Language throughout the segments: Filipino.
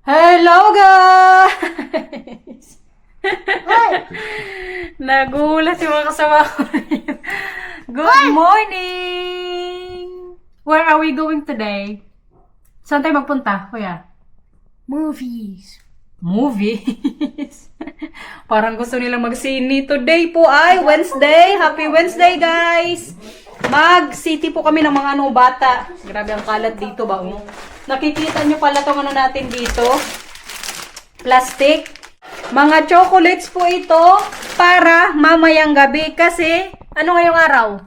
Hello guys! Nagulat yung mga kasama ko. Good morning! Where are we going today? Saan tayo magpunta, kuya? Movies. Movies? Parang gusto nilang mag-sini. Today po ay Wednesday. Happy Wednesday, guys! Mag-city po kami ng mga bata. Grabe ang kalat dito ba? Nakikita nyo pala itong natin dito. Plastic. Mga chocolates po ito para mamayang gabi. Kasi, ano ngayong araw?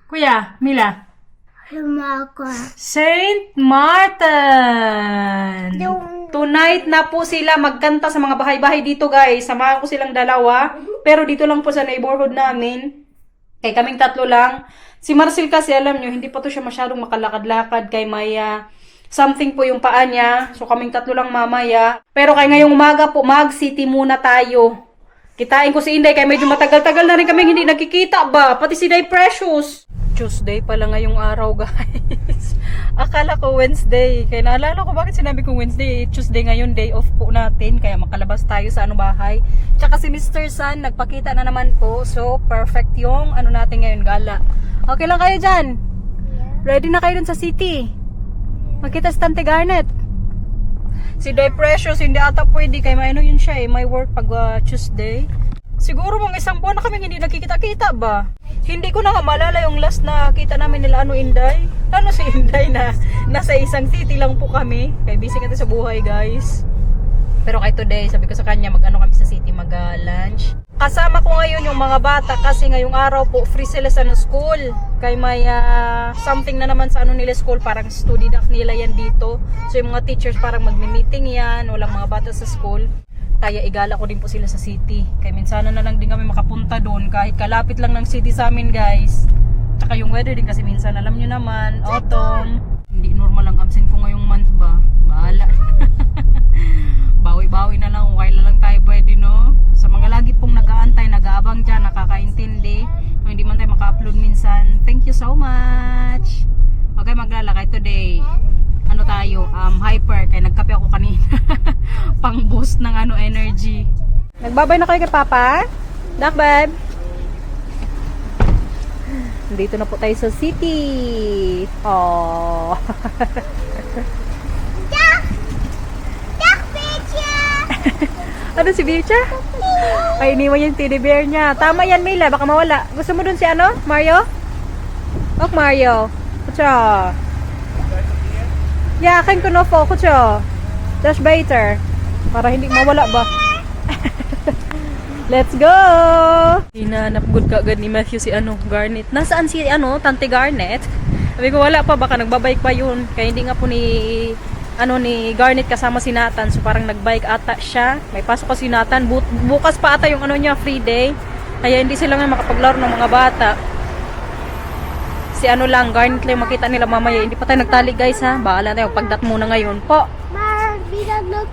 Kuya, Mila? Saint Martin! Tonight na po sila magkanta sa mga bahay-bahay dito, guys. Samahan ko silang dalawa. Pero dito lang po sa neighborhood namin. Kaya kaming tatlo lang. Si Marcel kasi, alam nyo, hindi pa to siya masyadong makalakad-lakad. Kay may something po yung paa niya. So kaming tatlo lang mamaya. Pero kay ngayong umaga po, mag-city muna tayo. Kitain ko si Inday, kaya medyo matagal-tagal na rin kaming hindi nagkikita ba? Pati si Day Precious. Tuesday pala ngayong araw, guys. Akala ko Wednesday. Kaya naalala ko bakit sinabi kong Wednesday. Tuesday ngayon, day off po natin. Kaya makalabas tayo sa bahay. Tsaka si Mr. Sun, nagpakita na naman po. So, perfect yung natin ngayon, gala. Okay lang kayo dyan? Ready na kayo dun sa city? Magkita si Tante Garnet. Si Day Precious, hindi ata pwede. Kaya may yun siya may work pag Tuesday. Siguro mga isang buwan na kami hindi nagkikita-kita ba? Hindi ko na nga malala yung last na kita namin nila Inday. Si Inday na nasa isang city lang po kami. Kaya busy natin sa buhay, guys. Pero kay today, sabi ko sa kanya, kami sa city, mag-lunch. Kasama ko ngayon yung mga bata kasi ngayong araw po, free sila sa school. Kaya may something na naman sa nila school, parang study dac nila yan dito. So yung mga teachers parang magmi-meeting yan, walang mga bata sa school. Kaya igala ko din po sila sa city. Kaya minsan na lang din kami makapunta doon. Kahit kalapit lang ng city sa amin, guys. Tsaka yung weather din kasi minsan, alam nyo naman, autumn. Hindi normal ang absent ko ngayong month ba? Bahala. Bawi-bawi na lang. Okay lang tayo pwede, no? Sa mga lagi pong nag-aantay, nag-aabang dyan, nakakaintindi. Kung hindi man tayo maka-upload minsan, thank you so much. Okay, maglalakay today. Tayo, hyper. Kaya nagkape ako kanina. Pang boost ng energy. Nagbabay na kayo kay Papa? Dak, babe? Dito na po tayo sa city. Oh. Duck picture! Ano si Bircha? Ay, iniwan yung teddy bear niya. Tama yan, Mila. Baka mawala. Gusto mo dun si Mario? Ok, Mario. Kucha. Yeah, akin ko na po. Kucha. Dash baiter. Para hindi mawala ba? Let's go! Hinanap good ka agad ni Matthew si Garnet. Nasaan si Tante Garnet? Sabi ko wala pa, baka nagbabike pa yun. Kaya hindi nga po ni Garnet kasama si Nathan. So parang nagbike ata siya. May pasok kasi si Nathan. Bukas pa ata yung niya, free day. Kaya hindi sila nga makapaglaro ng mga bata. Si Garnet lang makita nila mamaya. Hindi pa tayo nagtali, guys, ha. Bahala tayo, pagdat muna ngayon po. Maar wie dan loopt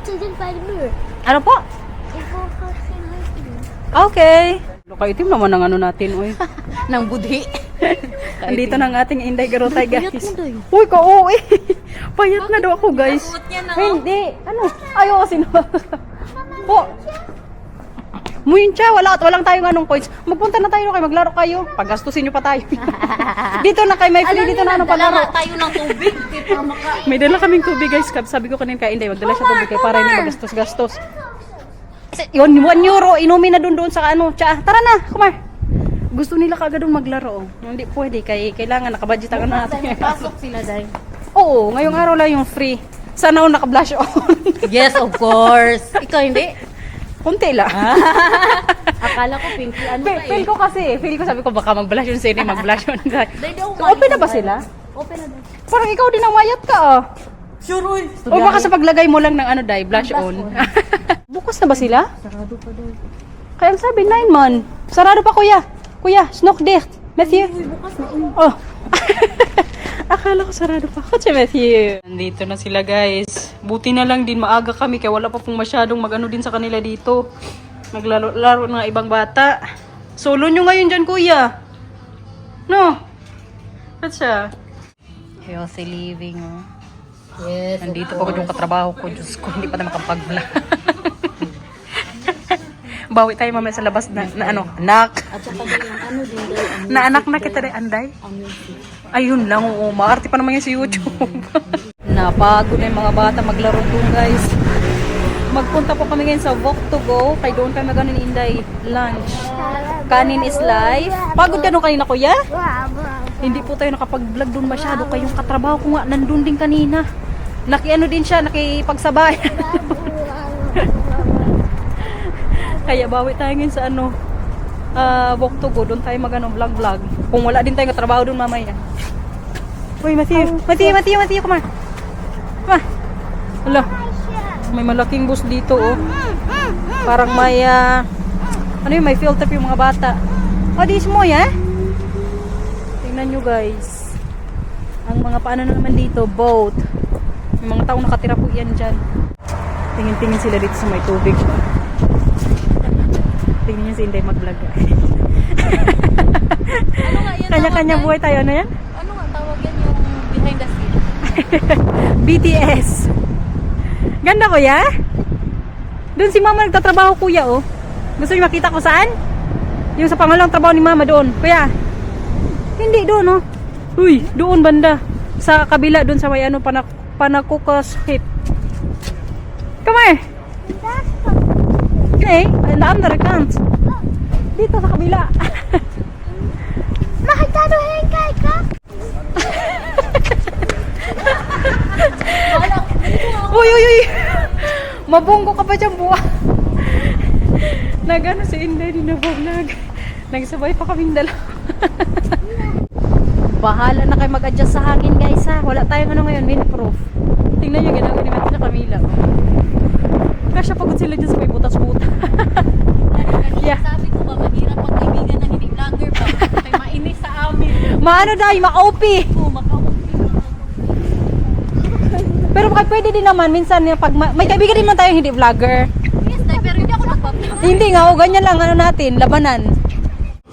te doen bij de muur? Ano po? Ik wil gewoon geen huis doen. Okay. Lokaitim naman ang natin, oy. Nang budhi. Andito na ang ating Inday Garotay, guys. Payat mo, Doy. Uy, uy. Payat na daw ako, guys. Hindi. Ayaw kasi na. Po. Muyin siya, walang tayong coins. Magpunta na tayo, kayo maglaro kayo. Paggastusin nyo pa tayo. Dito na kayo, may free dito na paglaro. Tayo ng tubig. May dala kaming tubig, guys. Sabi ko kanina kay Inday, magdala siya tubig kayo para hindi magastos-gastos. Yun, 1 euro, inumin na doon sa Tsa, tara na, kumar. Gusto nila kagad maglaro. Hindi pwede, kailangan nakabudget ang natin. Pasok sila, Day. Oo, ngayong araw lang yung free. Sana naka-blush on. Yes, of course. Ikaw hindi? Kunti lang. Akala ko pinky Feel ko sabi ko baka mag-blush yun sila, mag-blush yun. So, Open na ba sila? Open na, Day. Parang ikaw din ang mayat ka, oh. Sure, uy. O baka sa paglagay mo lang ng blush on. Bukas na ba sila? Sarado pa, Day. Kaya ang sabi, 9 man. Sarado pa, kuya. Kuya, snook dicht. Matthew. Uy, bukas na. Oh. Akala ko sarado pa. Kutsi, Matthew. Nandito na sila, guys. Buti na lang din maaga kami kaya wala pa pong masyadong din sa kanila dito. Naglaro ng ibang bata. Solo nyo ngayon dyan, kuya. No? Ba't siya? Healthy living, oh. Yes. Nandito pa ko yung katrabaho ko. Diyos ko, hindi pa na makapag-vlog. Bawi tayo mamaya sa labas na ano, anak. At saka din yung ano din daw, ang Na anak na kita rin, Anday. music. Ayun lang, oo. Maarte pa naman yan sa YouTube. Napagod na yung mga bata maglaro doon, guys. Magpunta po kami ngayon sa Walk to Go. Kay doon kami maganin Inday lunch. Kanin is life. Pagod ka nung kanina, kuya? Hindi po tayo nakapag-vlog doon masyado. Kayong katrabaho ko nga, nandun din kanina. Naki-ano din siya, nakipagsabay. Kaya bawi tayo ngayon sa ano, Walk to Go. Doon tayo vlog-vlog. Kung wala din tayong katrabaho doon mamaya. Uy, Matthew, come on. Come on. Hala, may malaking bus dito, oh. Parang may, ano yun, may filter yung mga bata. Oh, this mo, ya? Tingnan nyo, guys. Ang mga paano naman dito, boat. Yung mga taong nakatira po yan dyan. Tingin-tingin sila dito sa may tubig. Tingnan nyo si Inday mag-vlog. Ano nga yan? Kanya-kanya buhay tayo. Ano yan? Ano nga tawag yan yung behind the scene? BTS. Ganda ko, ya? Doon si mama nagtatrabaho, kuya, oh. Gusto niyo makita ko saan? Yung sa pangalawang trabaho ni mama doon. Kuya, hindi doon, oh. Uy, doon banda. Sa kabila, doon sa may ano, Panakukas hip. Come here. Okay, in the other account. Dito sa kabila. Makita mo hengkay ka? Uy, uy, uy. Mabunggo ka pa dyan, buwa. Nagano si Inday, di nag-vlog. Nagsabay pa kaming dalawa. Bahala na kayo mag-adjust sa hangin, guys, ha. Wala tayong ano ngayon, windproof. Tingnan nyo, ginagawa ni Matthew na Camila. Kasya pagod sila dyan sa may butas-butas. Yeah. Sabi ko ba, mahirap pag kaibigan ng hindi vlogger pa. May mainis sa amin. Maano dahil, ma-OP. Oo, makauwi. Pero baka pwede din naman, minsan, pag may kaibigan din man tayo hindi vlogger. Yes, Day, pero hindi ako nagpa-vlog. Hindi nga, o ganyan lang, ano natin, labanan.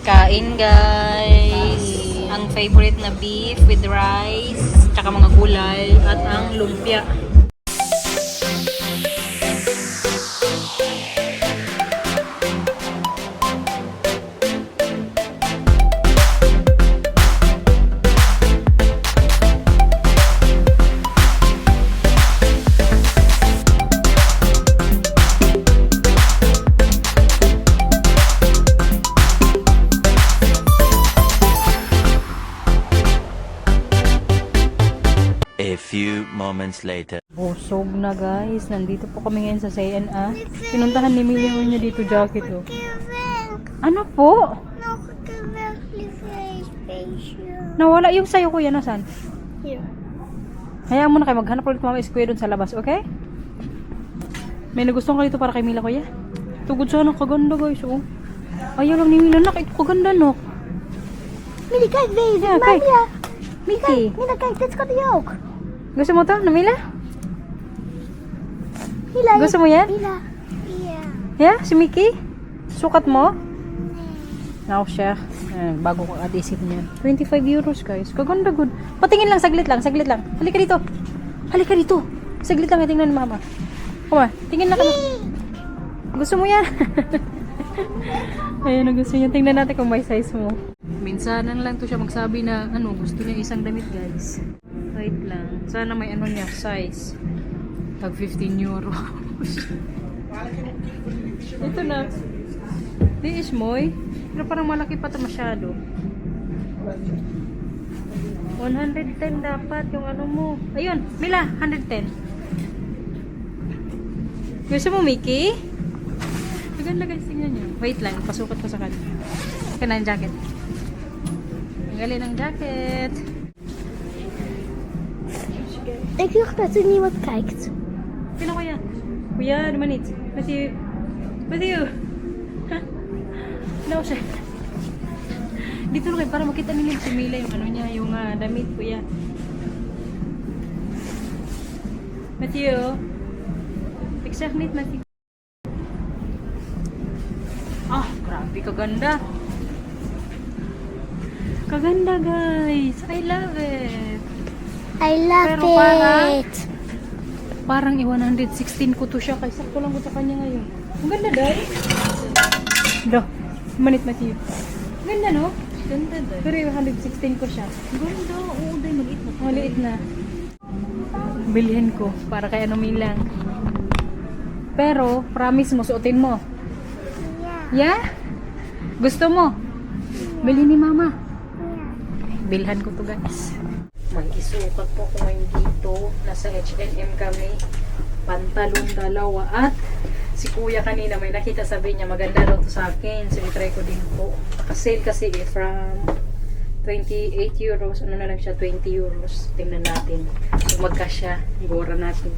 Kain, guys. Ang favorite na beef with rice, tsaka mga gulay, at ang lumpia. A few moments later. Busog na, guys. Nandito po kami ngayon sa CNA. Pinuntahan ni Millie niya dito jacket, oh. Ano po? Nawala yung sayo, kuya. Nasaan? Here. Hayaan mo na kayo. Maghanap ulit mama is kuya doon sa labas, okay? May nagustuhan ka dito para kay Mila, kuya? Tugod sana, kaganda, guys, oh. Ayaw lang ni Mila, nak. Ito kaganda, no? Mila, kijk deze. Ja, kijk. Mila. Mickey. Mila, kijk, dit kan hij ook. Gusto mo to, na Mila? Mila, Gusto mo yan? Mila. Ja. Yeah, si Mickey? Sukat mo? Now siya. Bago ko adhesive niya. 25 euros, guys. Kaganda, good. Patingin lang, saglit lang, saglit lang. Halika dito. Halika dito. Saglit lang, tingnan ni mama. Kuma, tingin lang kami. Gusto mo yan? Ayun, gusto niya. Tingnan natin kung may size mo. Minsanan lang to siya magsabi na ano, gusto niya isang damit, guys. Wait lang. Sana may ano niya, size. Tag 15 euro. Ito na. Di is moy. Pero parang malaki pa ito masyado. 110 dapat yung ano mo. Ayun, Mila, 110. Gusto mo, Mickey? Maganda, guys, tingnan nyo. Wait lang, pasukat ko sa kanya. Okay na yung jacket. Ang galing ng jacket. Ik dacht dat er niemand kijkt. Sino kuya? Kuya, naman it. Matthew. Matthew. No, siya. Dito na kayo para makita nila si Mila yung ano niya, yung damit, kuya. Matthew. Picture nit, Matthew. Ah, grabe, kaganda. Kaganda, guys. I love it. I love Pero parang- it. Parang 116 ko to siya. Kaya sakto lang ko sa kanya ngayon. Ang ganda, Day. Do. Manit Matthew. Ganda, no? Ganda dahil. Pero 116 ko siya. Ganda, oo dahil maliit na. Maliit na. Bilhin ko para kay ano lang. Pero, promise mo, suotin mo. Yeah. Yeah? Gusto mo? Bilhin ni Mama. Bilhan ko to, guys. Mag-isukat po ako ngayon dito. Nasa H&M kami. Pantalon dalawa. At si kuya kanina may nakita, sabi niya maganda daw to sa akin. So, itry ko din po. Nakasale kasi from 28 euros. Ano na lang siya? 20 euros. Tingnan natin. Kung magkasya, igora natin.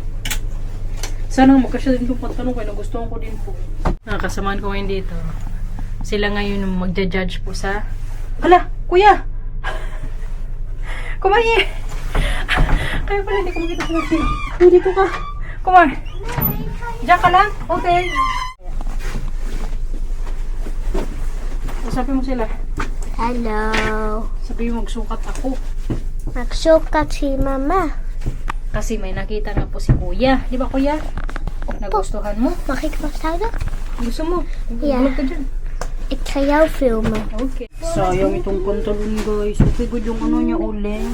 Sana magkasya din itong pantalon kaya nagustuhan ko din po. Nakakasamaan ko ngayon dito. Sila ngayon yung magja-judge po sa... Hala! Kuya! Kumain! Kaya pala hindi ko makita kumain. Dito ka. Kumain. Diyan ka lang? Okay. Usapin mo sila. Hello. Sabi mo magsukat ako. Magsukat si Mama. Kasi may nakita nga po si kuya. Di ba kuya? Nagustuhan mo? Makikipagsaga? Gusto mo? Yeah. Vlog ka dyan. Ikayaw film. Okay. Sayang itong pantalon guys. Okay good yung ano niya uling.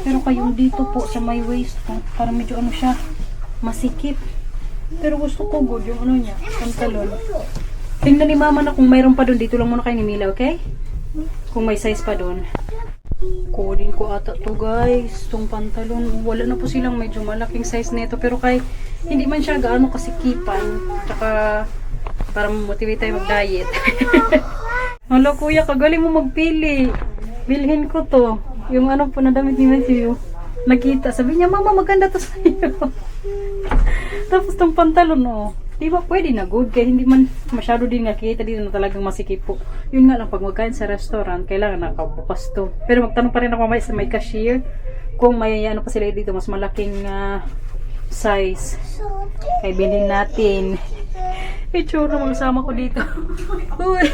Pero kayong dito po sa my waist po. Para medyo ano siya. Masikip. Pero gusto ko good yung ano niya. Pantalon. Tingnan ni Mama na kung mayroon pa doon. Dito lang muna kayo ni Mila, okay? Kung may size pa doon. Kunin ko ata to guys. Itong pantalon. Wala na po silang medyo malaking size nito. Pero kay hindi man siya gaano kasikipan. Tsaka para motivate tayo mag-diet. Hala kuya, kagaling mo magpili. Bilhin ko to. Yung ano po na damit ni Matthew. Nakita. Sabi niya, Mama, maganda to sa'yo. Tapos tong pantalon, oh. Di ba pwede na good? Kaya hindi man masyado din nakita dito na talagang masikip po. Yun nga lang, pag magkain sa restaurant, kailangan nakabukas to. Pero magtanong pa rin ako mamaya sa may cashier kung may ano pa sila dito, mas malaking size. Kaya bilhin natin. Itsura, magsama ko dito. Uy.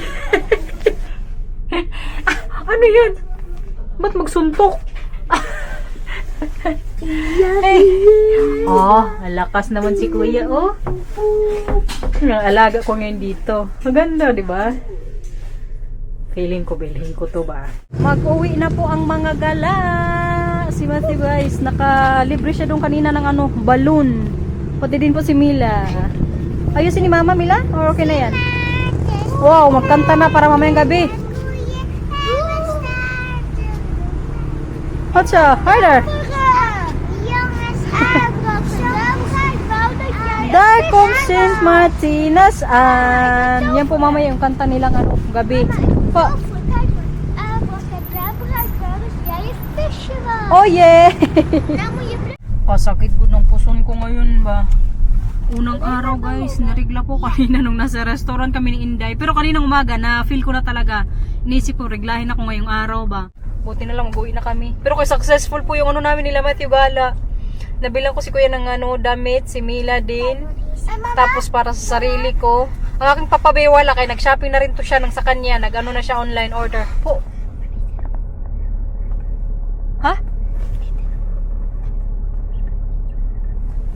Ano yun? Ba't magsuntok? Oh, alakas naman si kuya, oh. Ang alaga ko ngayon dito. Maganda, di ba? Feeling ko, bilhin ko to ba? Mag-uwi na po ang mga gala. Si Matthew guys, nakalibre siya doon kanina ng ano, balloon. Pati din po si Mila. Ayusin ni Mama, Mila? Or okay na yan? Wow, magkanta na para mamayang gabi. What's up? Harder! Daar komt Sint Martinus aan. Yan po mamaya yung kanta nilang ano, gabi. Po. Oh yeah! Oh, sakit ko ng puson ko ngayon ba? Unang araw guys, narigla po kanina nung nasa restaurant kami ni Inday. Pero kaninang umaga, na-feel ko na talaga. Inisip ko, reglahin ako ngayong araw ba? Buti na lang, mag-uwi na kami. Pero kung successful po yung ano namin nila Matthew Gala. Nabilang ko si kuya ng ano, damit, si Mila din. Tapos para sa sarili ko. Ang aking papabewala, kaya nag-shopping na rin to siya ng sa kanya. Nag-ano na siya online order. Po. Ha?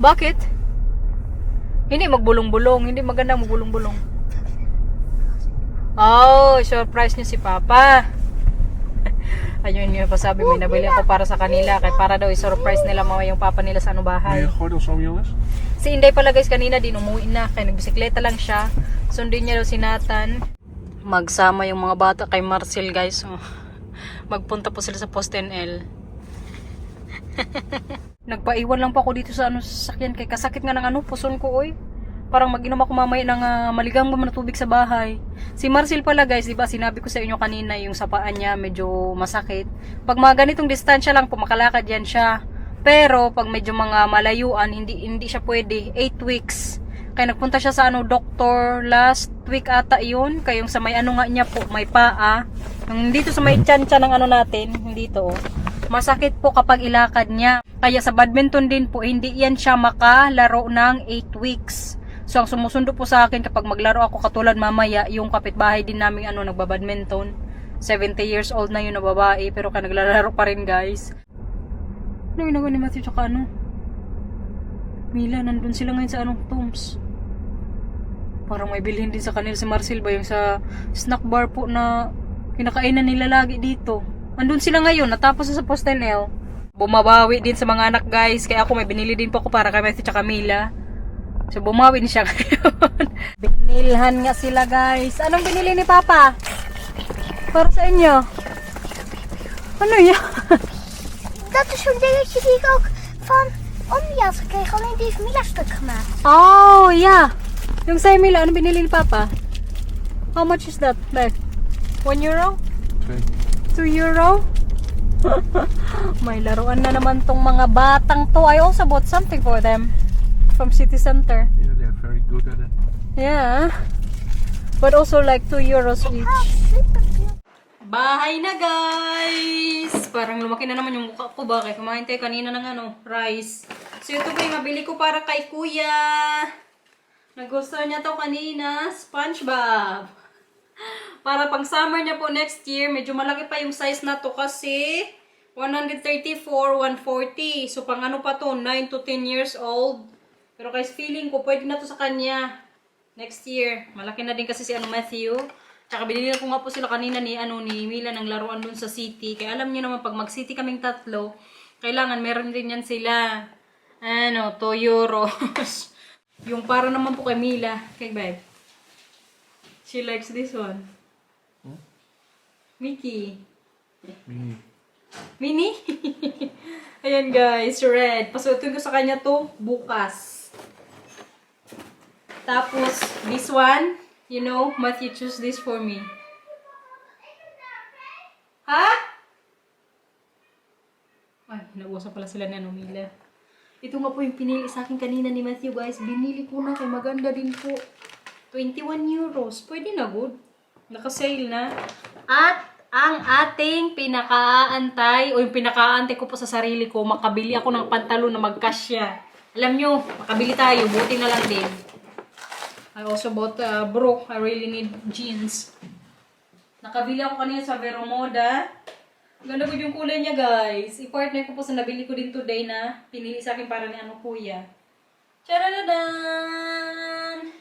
Bakit? Hindi magbulong-bulong. Hindi maganda magbulong-bulong. Oh, surprise niyo si Papa. Ayun yung pasabi, may nabili ako para sa kanila. Kaya para daw i-surprise nila mga yung Papa nila sa ano bahay. Gordel zo, jongens. Si Inday pala guys kanina din umuwi na. Kaya nagbisikleta lang siya. Sundin niya daw si Nathan. Magsama yung mga bata kay Marcel guys. Oh. Magpunta po sila sa Postenel. Nagpaiwan lang po ako dito sa ano sasakyan kay kasakit nga ng ano puson ko oy. Parang mag-inom ako mamaya ng maligang na tubig sa bahay. Si Marcel pala guys, 'di ba? Sinabi ko sa inyo kanina yung sa paa niya medyo masakit. Pag mga ganitong distansya lang po makalakad yan siya. Pero pag medyo mga malayuan, hindi siya pwede. 8 weeks. Kaya nagpunta siya sa ano doktor last week ata 'yun. Kaya yung sa may ano nga niya po, may paa. Yung dito sa may tiyan-tiyan ng ano natin, dito oh. Masakit po kapag ilakad niya. Kaya sa badminton din po, hindi yan siya makalaro ng 8 weeks. So, ang sumusundo po sa akin kapag maglaro ako katulad mamaya, yung kapitbahay din namin ano, nagbabadminton. 70 years old na yun na babae, pero ka naglalaro pa rin guys. Ano yung nagawa ni Matthew tsaka ano? Mila, nandun sila ngayon sa anong Toms. Parang may bilhin din sa kanila si Marcel ba yung sa snack bar po na kinakainan nila lagi dito. Andun sila ngayon, natapos na sa Postenel. Bumabawi din sa mga anak guys, kaya ako may binili din po ako para kay Messi tsaka Mila. So bumawi din siya ngayon. Binilhan nga sila guys. Anong binili ni Papa? Para sa inyo? Ano yan? Dat is zo'n dingetje die ik ook van Omni had gekregen. Alleen die heeft Mila stuk gemaakt. Oh, yeah. Yung sa Mila, ano binili ni Papa? How much is that, Beth? 1 euro? 2 euro? May laruan na naman tong mga batang to. I also bought something for them from City Center. Yeah, they're very good at it. Yeah. But also like 2 euros each. Super veel. Bahay na guys! Parang lumaki na naman yung mukha ko. Bakit? Kumain tayo kanina ng rice. So ito po yung nabili ko para kay kuya. Nagustuhan niya to kanina. SpongeBob. Para pang summer niya po next year. Medyo malaki pa yung size na to kasi 134, 140. So pang ano pa to? 9 to 10 years old. Pero guys, feeling ko pwede na to sa kanya next year. Malaki na din kasi si Matthew. Tsaka binili ko nga po sila kanina ni Mila ng laruan dun sa city. Kaya alam niyo naman pag mag-city kaming tatlo, kailangan meron din yan sila. 2 euros. Yung para naman po kay Mila. Kay babe. She likes this one. Mickey. Mini? Ayan guys, red. Pasuotin ko sa kanya to bukas. Tapos, this one. You know, Matthew choose this for me. Ha? Ay, nag-usap pala sila ni Mila. Ito nga po yung pinili sa akin kanina ni Matthew, guys. Binili ko na kay maganda din po. 21 euros. Pwede na, good. Naka-sale na. At ang ating pinakaantay, o yung pinakaantay ko po sa sarili ko, makabili ako ng pantalon na magkasya. Alam nyo, makabili tayo. Buti na lang din. I also bought bro. I really need jeans. Nakabili ako kanina sa Veromoda. Ganda ko yung kulay niya, guys. I-partner ko po sa nabili ko din today na pinili sa akin para ni kuya. Charadadan!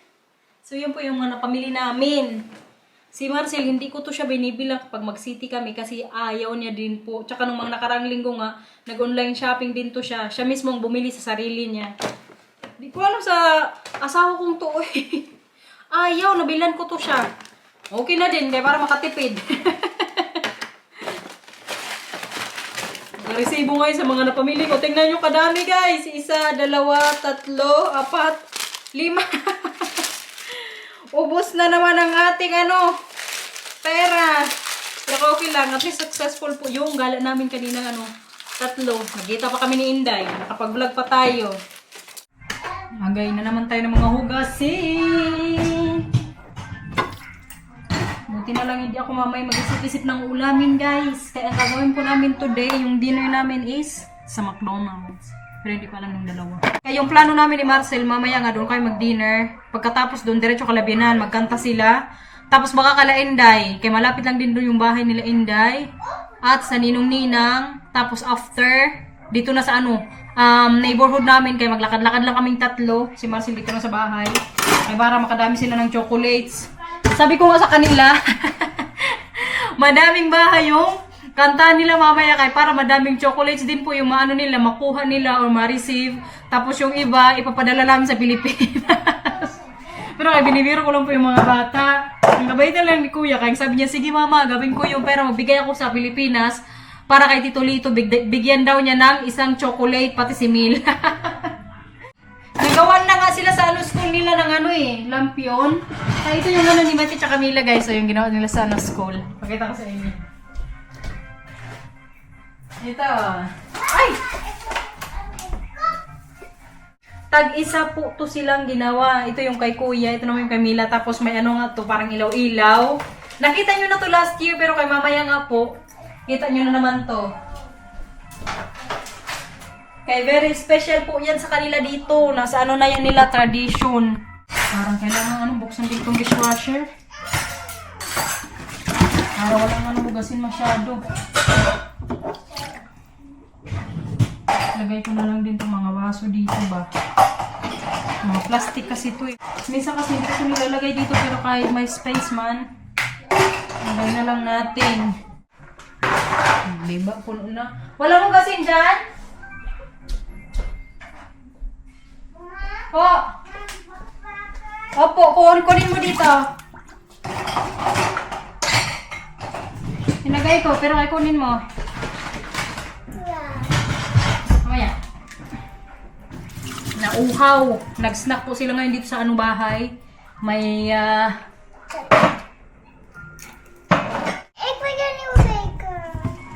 So, yun po yung mga napamili namin. Si Marcel, hindi ko to siya binibilang kapag mag-city kami kasi ayaw niya din po. Tsaka nung mga nakarang linggo nga, nag-online shopping din to siya. Siya mismo ang bumili sa sarili niya. Di ko alam sa asawa kong to eh. Ayaw, nabilan ko to siya. Okay na din, kaya para makatipid. Resibo ngayon sa mga napamili ko. Tingnan nyo kadami guys. 1, 2, 3, 4, 5. Ubus na naman ang ating pera. Pero okay lang. At least successful po yung gala namin kanina 3. Nagkita pa kami ni Inday. Nakapag-vlog pa tayo. Magay na naman tayo ng mga hugasin. Buti na lang hindi ako mamay mag-isip-isip ng ulamin guys. Kaya ang gagawin po namin today, yung dinner namin is sa McDonald's. Pero hindi pa lang yung dalawa. Kaya yung plano namin ni Marcel, mamaya nga doon kayo mag-dinner. Pagkatapos doon, diretso kalabinan, magkanta sila. Tapos baka kala Inday. Kaya malapit lang din doon yung bahay nila Inday. At sa Ninong Ninang. Tapos after, dito na sa neighborhood namin, kaya maglakad-lakad lang kaming 3. Si Marcel dito na sa bahay. Kaya para makadami sila ng chocolates. Sabi ko nga sa kanila, madaming bahay yung kanta nila mamaya kaya para madaming chocolates din po yung nila, makuha nila or ma-receive. Tapos yung iba, ipapadala namin sa Pilipinas. Pero kaya binibiro ko lang po yung mga bata. Ang kabaitan lang ni Kuya, kaya sabi niya, sige mama, gawin ko yung pera, magbigay ako sa Pilipinas. Para kay Tito Lito, bigyan daw niya ng isang chocolate, pati si Mil. Nagawan na nga sila sa school nila ng lampion. Kaya ito yung ni Mati tsaka Mila guys. So yung ginawa nila sa school. Pakita ko sa inyo. Ito. Ay! Tag-isa po to silang ginawa. Ito yung kay Kuya, ito naman yung kay Mila. Tapos may nga to, parang ilaw-ilaw. Nakita nyo na to last year, pero kay mamaya nga po, kita nyo na naman to. Kaya very special po yan sa kanila dito. Nasa na yan nila, tradition. Parang kailangan buksan din itong dishwasher. Para walang hugasin masyado. Lagay ko na lang din itong mga baso dito ba. Mga plastic kasi ito eh. Minsan kasi hindi ko nilalagay dito pero kahit may space man, lagay na lang natin. Diba? Puno na. Wala mong gasin dyan? Po! Opo, kunin mo dito. Hinagay ko, pero ay kunin mo. Mamaya. Nauhaw. Nag-snack po sila ngayon dito sa anong bahay. May, Ik wil een nieuwe beker.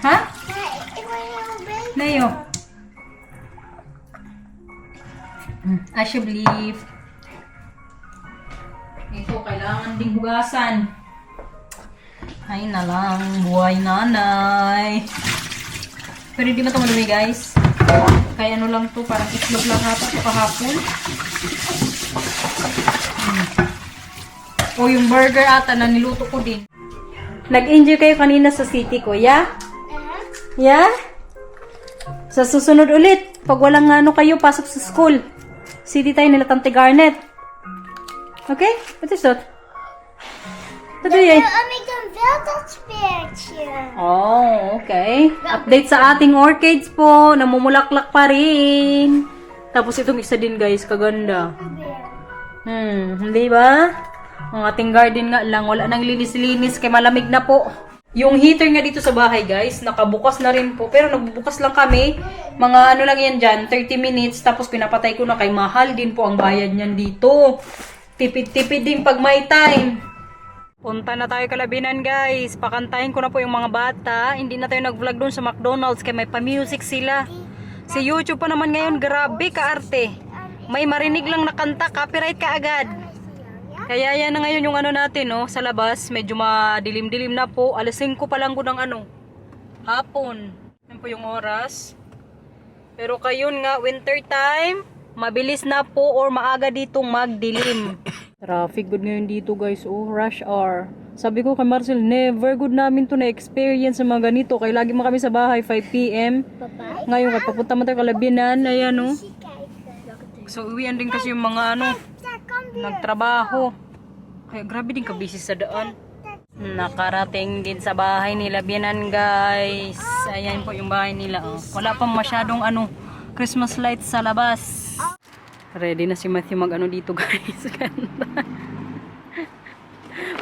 ha? Nee, ik wil een nieuwe beker. Nayo. Ashableaf. Ito, kailangan ding hugasan. Ay na lang, buhay nanay. Pero hindi ba ito madumi, guys? Kaya ano lang to, parang itlog lang hata ito kahapon. O yung burger ata na niluto ko din. Nag-enjoy kayo kanina sa city ko, ya? Yeah? Sa susunod ulit, pag walang ano kayo, pasok sa school. City tayo nila Tante Garnet. Okay? What is that? What do you? Ik dan wel dat speertje. Oh, okay. Update sa ating orchids po. Namumulaklak pa rin. Tapos itong isa din, guys. Kaganda. Hindi ba? Ang ating garden nga lang. Wala nang linis-linis. Kaya malamig na po. Yung heater nga dito sa bahay, guys. Nakabukas na rin po. Pero nagbubukas lang kami. Mga ano lang yan dyan. 30 minutes. Tapos pinapatay ko na kay mahal din po ang bayad niyan dito. Tipid-tipid din pag may time. Punta na tayo Kalabinan, guys. Pakantahin ko na po yung mga bata. Hindi na tayo nag-vlog doon sa McDonald's kaya may pa-music sila. Si YouTube pa naman ngayon, grabe kaarte. May marinig lang na kanta, copyright ka agad. Kaya yan na ngayon yung ano natin, no, sa labas. Medyo madilim-dilim na po. Alas 5 pa lang ko ng ano, hapon. Yan po yung oras. Pero kayon nga, winter time, mabilis na po or maaga ditong magdilim. Traffic good ngayon dito, guys. Oh, rush hour. Sabi ko kay Marcel, never good namin to na-experience sa mga ganito. Kaya lagi mo kami sa bahay, 5 p.m. Ngayon, kaya papunta mo tayo Kalabinan. Ayan, oh. So, uwian din kasi yung mga ano, nagtrabaho. Kaya grabe din ka busy sa daan. Nakarating din sa bahay nila Bianan, guys. Ayan po yung bahay nila, oh. Wala pang masyadong ano, Christmas lights sa labas. Ready na si Matthew mag-ano dito, guys.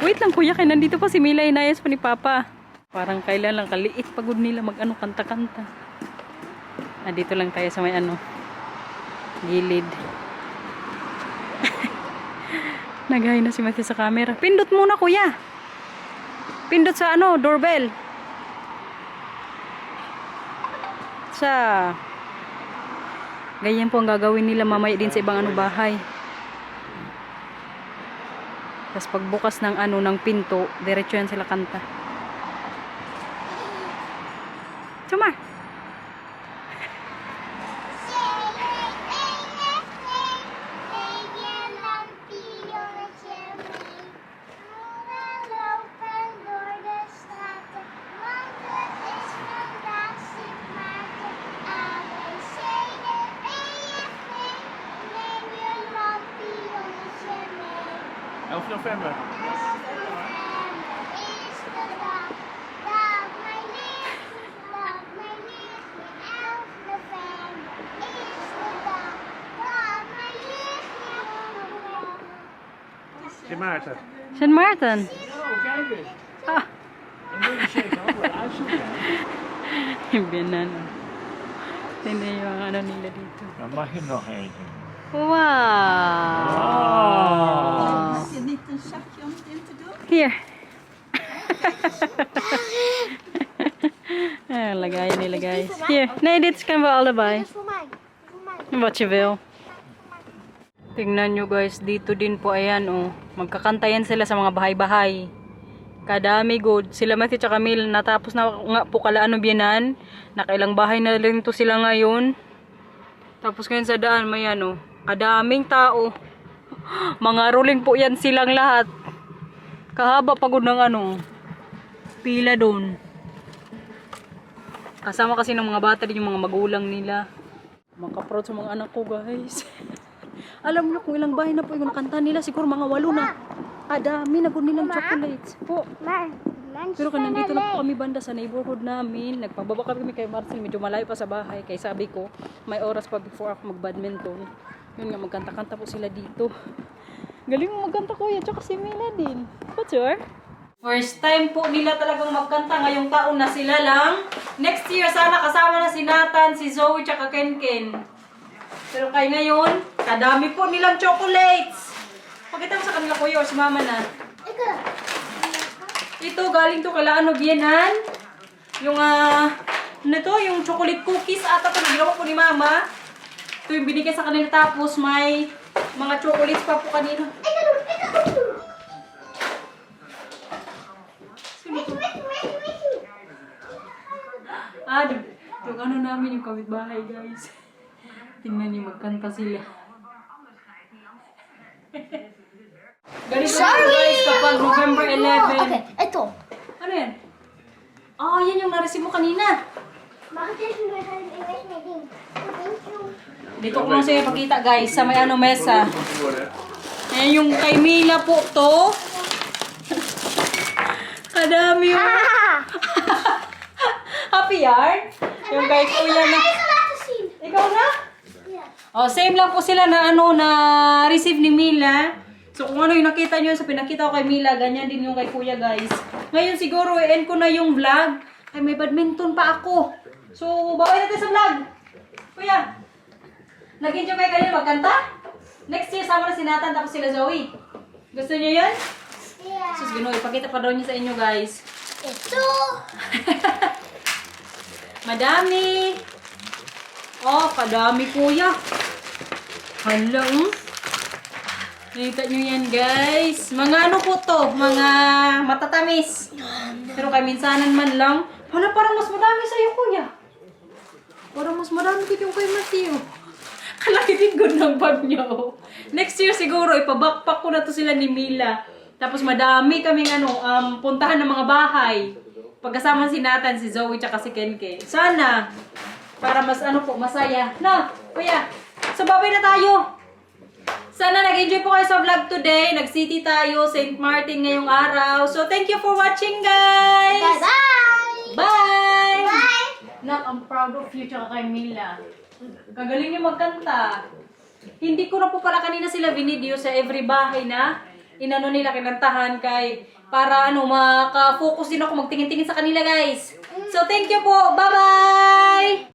Wait lang, kuya, kaya nandito pa si Mila, inayos pa ni Papa. Parang kailan lang, kaliit pagod nila mag-ano, kanta-kanta. Dito lang tayo sa may ano, gilid. Naghay na si Matthew sa camera. Pindot muna, kuya. Pindot sa ano, doorbell. Sa ganyan po ang gagawin nila mamaya din sa ibang ano bahay. Tapos pagbukas ng ano ng pinto, diretso yan sila kanta. Sumar. November. Sint Maarten. St. Maarten. Oh, kijk eens. Ah, En nu is het ook wel uitzoeken. yung biyanan. Hindi yung ano nila dito. Dan mag je nog eentje. Wow! Heb je niet een zakje om het in te doen? Here. Lagayan nila, guys. Here. Nee, dit is kan we allebei. Voor mij. Voor mij. Wat je wil. Tingnan nyo, guys. Dito din po, ayan, oh. Magkakantayan sila sa mga bahay-bahay. Kadami good. Sila Matthew at Camille, natapos na nga po kalaano biyanan. Nakailang bahay na rin to sila ngayon. Tapos ngayon sa daan, may ano, kadaming tao. Mga rolling po yan silang lahat. Kahaba pagod ng ano, pila doon. Kasama kasi ng mga bata din yung mga magulang nila. Makaproud sa mga anak ko, guys. Alam niyo kung ilang bahay na po yung nakanta nila. Siguro mga 8 na. Dami na po nilang chocolates. Po. Pero kung nandito na po kami banda sa neighborhood namin, nagpababa kami kay Marcel, medyo malayo pa sa bahay. Kaya sabi ko, may oras pa before ako mag-badminton. Yun nga, magkanta-kanta po sila dito. Galing mo magkanta, kuya. Tsaka si Mina din. What's your? First time po nila talagang magkanta. Ngayong taon na sila lang. Next year, sana kasama na si Nathan, si Zoe, tsaka Ken. Pero kay ngayon, kadami po nilang chocolates. Pakita mo sa kanila, kuya, or si mama na. Ito, galing to kala ano, Bienhan. Yung, ano to, yung chocolate cookies ata to, naglawa po ni mama. Ito yung binigay sa kanila, tapos may mga chocolates pa po kanina. Yung ano namin, yung kapitbahay, guys. Tingnan niyo, magkanta sila. Ganito po, guys, kapag November 11. Okay, ito. Ano yan? Yan yung na-receive mo kanina. Dito ko lang sa'yo pakita, guys, sa may ano mesa. Ayan yung kay Mila po to. Kadami yung... Happy yarn? Yung kay Kuya na... Ikaw na? Same lang po sila na ano, na receive ni Mila. So kung ano yung nakita nyo sa pinakita ko kay Mila, ganyan din yung kay Kuya, guys. Ngayon siguro, i-end ko na yung vlog. Ay, may badminton pa ako. So, bawal natin sa vlog. Kuya, nag-enjoy kayo kanina magkanta? Next year, sama na si Nathan tapos sila Zoe. Gusto nyo yun? Yeah. Sus, gano'n. Ipakita pa daw niya sa inyo, guys. Ito. Madami. Kadami, kuya. Hala, nakita nyo yan, guys. Mga ano po to? Mga matatamis. Pero kay minsanan man lang. Hala, parang mas madami sa'yo, kuya. Parang mas madami ko yung kay Matthew. Kalaki din good ng bag niyo. Next year siguro, ipabackpack ko na to sila ni Mila. Tapos madami kaming puntahan ng mga bahay. Pagkasama si Nathan, si Zoe, tsaka si Kenke. Sana, para mas masaya. Na, kuya. So, babay na tayo. Sana nag-enjoy po kayo sa vlog today. Nag-city tayo, St. Martin ngayong araw. So, thank you for watching, guys. Bye-bye. Bye! Bye. Nak, I'm proud of you, tsaka kay Mila. Kagaling niyo magkanta. Hindi ko na po pala kanina sila binideo sa every bahay na inano nila kinantahan kay para maka-focus din ako magtingin-tingin sa kanila, guys. So, thank you po. Bye-bye!